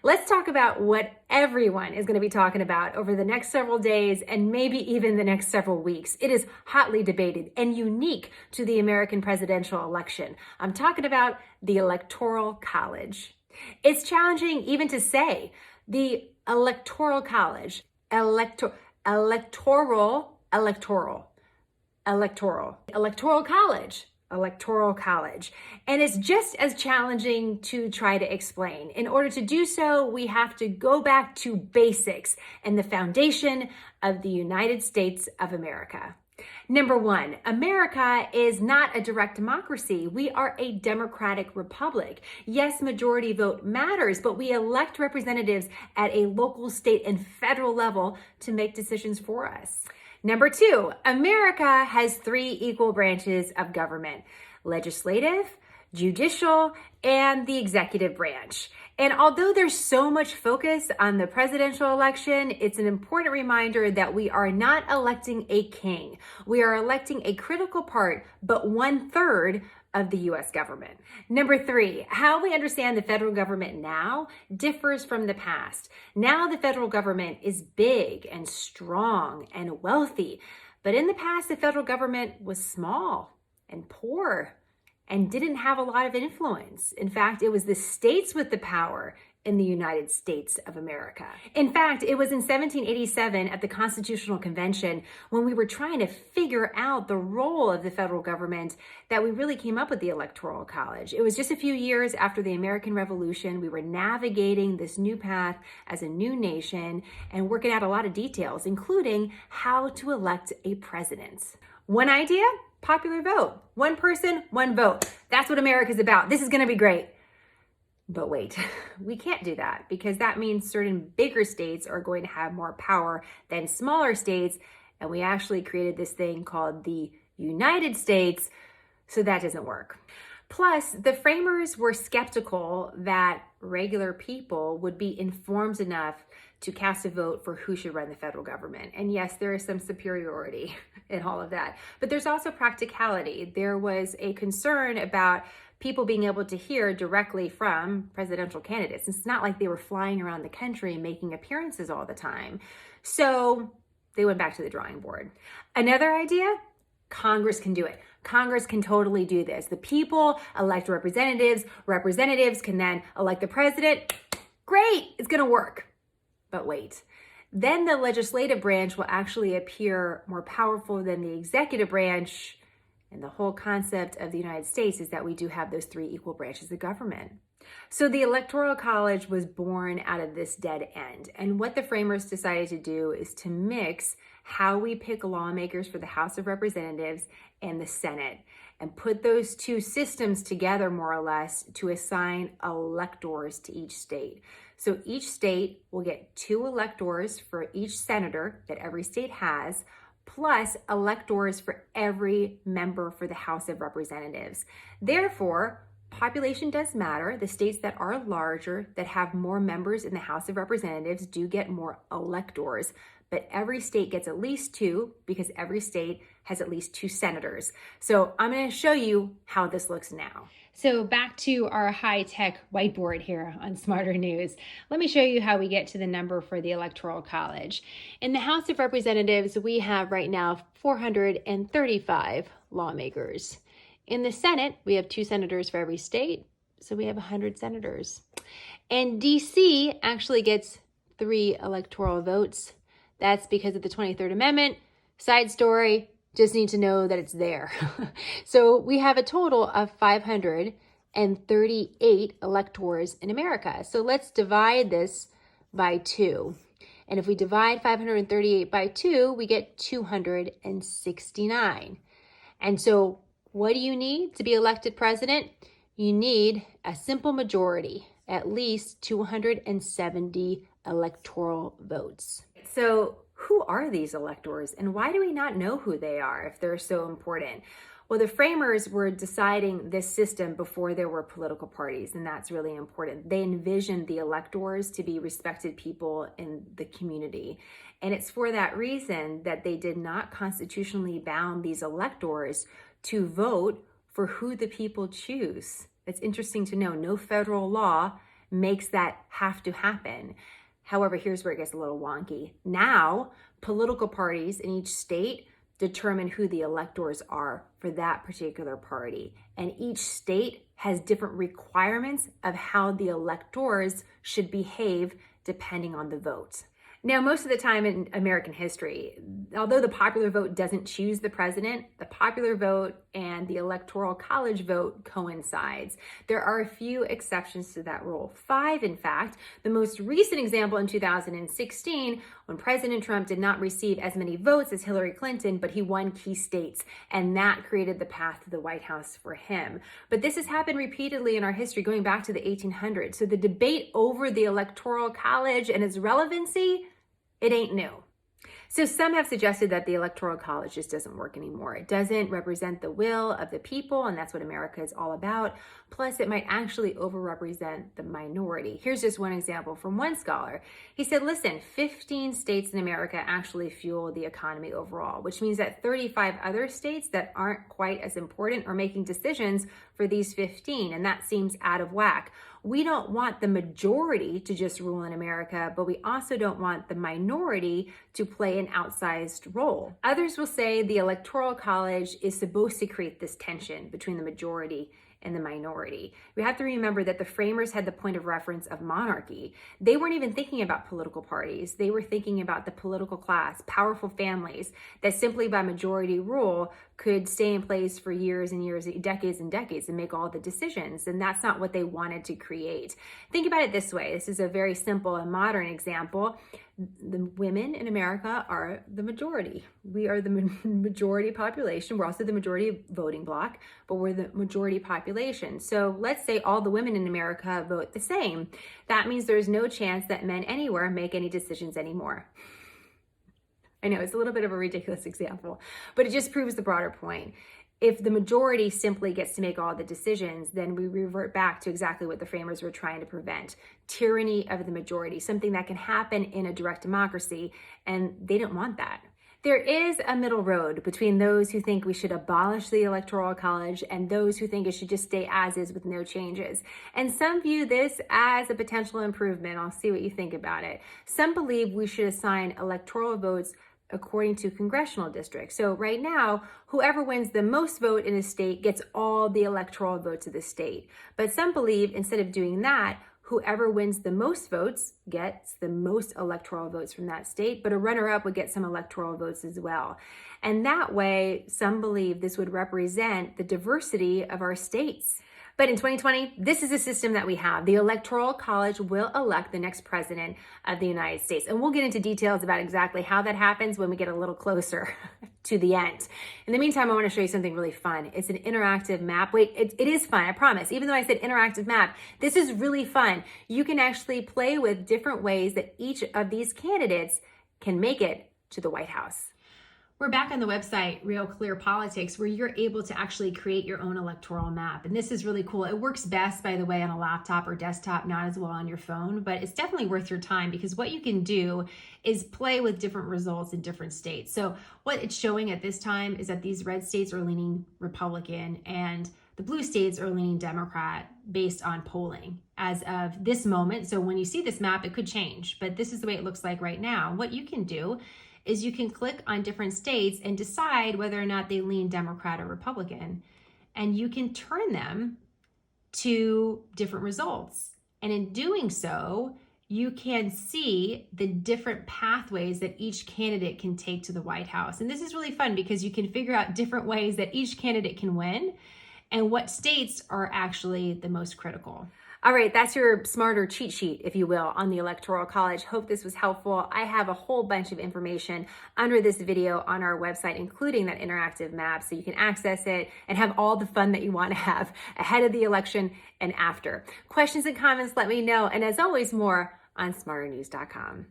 Let's talk about what everyone is going to be talking about over the next several days and maybe even the next several weeks. It is hotly debated and unique to the American presidential election. I'm talking about the Electoral College. It's challenging even to say the Electoral College, electoral College. And it's just as challenging to try to explain. In order to do so, we have to go back to basics and the foundation of the United States of America. Number one, America is not a direct democracy. We are a democratic republic. Yes, majority vote matters, but we elect representatives at a local, state, and federal level to make decisions for us. Number two, America has three equal branches of government: legislative, judicial, and the executive branch. And although there's so much focus on the presidential election, it's an important reminder that we are not electing a king. We are electing a critical part, but 1/3 of the US government. Number three, how we understand the federal government now differs from the past. Now the federal government is big and strong and wealthy, but in the past the federal government was small and poor and didn't have a lot of influence. In fact, it was the states with the power in the United States of America. In fact, it was in 1787 at the Constitutional Convention, when we were trying to figure out the role of the federal government, that we really came up with the Electoral College. It was just a few years after the American Revolution. We were navigating this new path as a new nation and working out a lot of details, including how to elect a president. One idea: popular vote. One person, one vote. That's what America's about. This is going to be great. But wait, we can't do that, because that means certain bigger states are going to have more power than smaller states. And we actually created this thing called the United States, so that doesn't work. Plus, the framers were skeptical that regular people would be informed enough to cast a vote for who should run the federal government. And yes, there is some superiority in all of that, but there's also practicality. There was a concern about people being able to hear directly from presidential candidates. It's not like they were flying around the country and making appearances all the time. So they went back to the drawing board. Another idea: Congress can do it. Congress can totally do this. The people elect representatives. Representatives can then elect the president. Great, it's gonna work. But wait, then the legislative branch will actually appear more powerful than the executive branch. And the whole concept of the United States is that we do have those three equal branches of government. So the Electoral College was born out of this dead end. And what the framers decided to do is to mix how we pick lawmakers for the House of Representatives and the Senate, and put those two systems together more or less to assign electors to each state. So each state will get 2 electors for each senator that every state has, plus electors for every member for the House of Representatives. Therefore, population does matter. The states that are larger, that have more members in the House of Representatives, do get more electors. But every state gets at least 2, because every state has at least 2 senators. So I'm going to show you how this looks now. So back to our high-tech whiteboard here on Smarter News. Let me show you how we get to the number for the Electoral College. In the House of Representatives, we have right now 435 lawmakers. In the Senate, we have 2 senators for every state, so we have 100 senators. And DC actually gets 3 electoral votes. That's because of the 23rd Amendment. Side story, just need to know that it's there. So we have a total of 538 electors in America. So let's divide this by 2. And if we divide 538 by 2, we get 269. And so what do you need to be elected president? You need a simple majority, at least 270 electoral votes. So who are these electors, and why do we not know who they are if they're so important? Well, the framers were deciding this system before there were political parties, and that's really important. They envisioned the electors to be respected people in the community. And it's for that reason that they did not constitutionally bound these electors to vote for who the people choose. It's interesting to know, no federal law makes that have to happen. However, here's where it gets a little wonky. Now, political parties in each state determine who the electors are for that particular party. And each state has different requirements of how the electors should behave depending on the vote. Now, most of the time in American history, although the popular vote doesn't choose the president, the popular vote and the Electoral College vote coincides. There are a few exceptions to that rule. 5, in fact. The most recent example in 2016, when President Trump did not receive as many votes as Hillary Clinton, but he won key states, and that created the path to the White House for him. But this has happened repeatedly in our history, going back to the 1800s. So the debate over the Electoral College and its relevancy, it ain't new. So some have suggested that the Electoral College just doesn't work anymore. It doesn't represent the will of the people, and that's what America is all about. Plus, it might actually overrepresent the minority. Here's just one example from one scholar. He said, listen, 15 states in America actually fuel the economy overall, which means that 35 other states that aren't quite as important are making decisions for these 15, and that seems out of whack. We don't want the majority to just rule in America, but we also don't want the minority to play an outsized role. Others will say the Electoral College is supposed to create this tension between the majority and the minority. We have to remember that the framers had the point of reference of monarchy. They weren't even thinking about political parties. They were thinking about the political class, powerful families that simply by majority rule could stay in place for years and years, decades and decades, and make all the decisions. And that's not what they wanted to create. Think about it this way. This is a very simple and modern example. The women in America are the majority. We are the majority population. We're also the majority voting bloc, but we're the majority population. So let's say all the women in America vote the same. That means there's no chance that men anywhere make any decisions anymore. I know it's a little bit of a ridiculous example, but it just proves the broader point. If the majority simply gets to make all the decisions, then we revert back to exactly what the framers were trying to prevent. Tyranny of the majority, something that can happen in a direct democracy, and they didn't want that. There is a middle road between those who think we should abolish the Electoral College and those who think it should just stay as is with no changes. And some view this as a potential improvement. I'll see what you think about it. Some believe we should assign electoral votes according to congressional districts. So right now, whoever wins the most vote in a state gets all the electoral votes of the state. But some believe instead of doing that, whoever wins the most votes gets the most electoral votes from that state, but a runner-up would get some electoral votes as well. And that way, some believe this would represent the diversity of our states. But in 2020, this is a system that we have. The Electoral College will elect the next president of the United States. And we'll get into details about exactly how that happens when we get a little closer to the end. In the meantime, I want to show you something really fun. It's an interactive map. Wait, it is fun, I promise. Even though I said interactive map, this is really fun. You can actually play with different ways that each of these candidates can make it to the White House. We're back on the website, Real Clear Politics, where you're able to actually create your own electoral map. And this is really cool. It works best, by the way, on a laptop or desktop, not as well on your phone, but it's definitely worth your time because what you can do is play with different results in different states. So what it's showing at this time is that these red states are leaning Republican and the blue states are leaning Democrat based on polling as of this moment. So when you see this map, it could change, but this is the way it looks like right now. What you can do is you can click on different states and decide whether or not they lean Democrat or Republican, and you can turn them to different results. And in doing so, you can see the different pathways that each candidate can take to the White House. And this is really fun because you can figure out different ways that each candidate can win and what states are actually the most critical. All right, that's your smarter cheat sheet, if you will, on the Electoral College. Hope this was helpful. I have a whole bunch of information under this video on our website, including that interactive map, so you can access it and have all the fun that you want to have ahead of the election and after. Questions and comments, let me know. And as always, more on smarternews.com.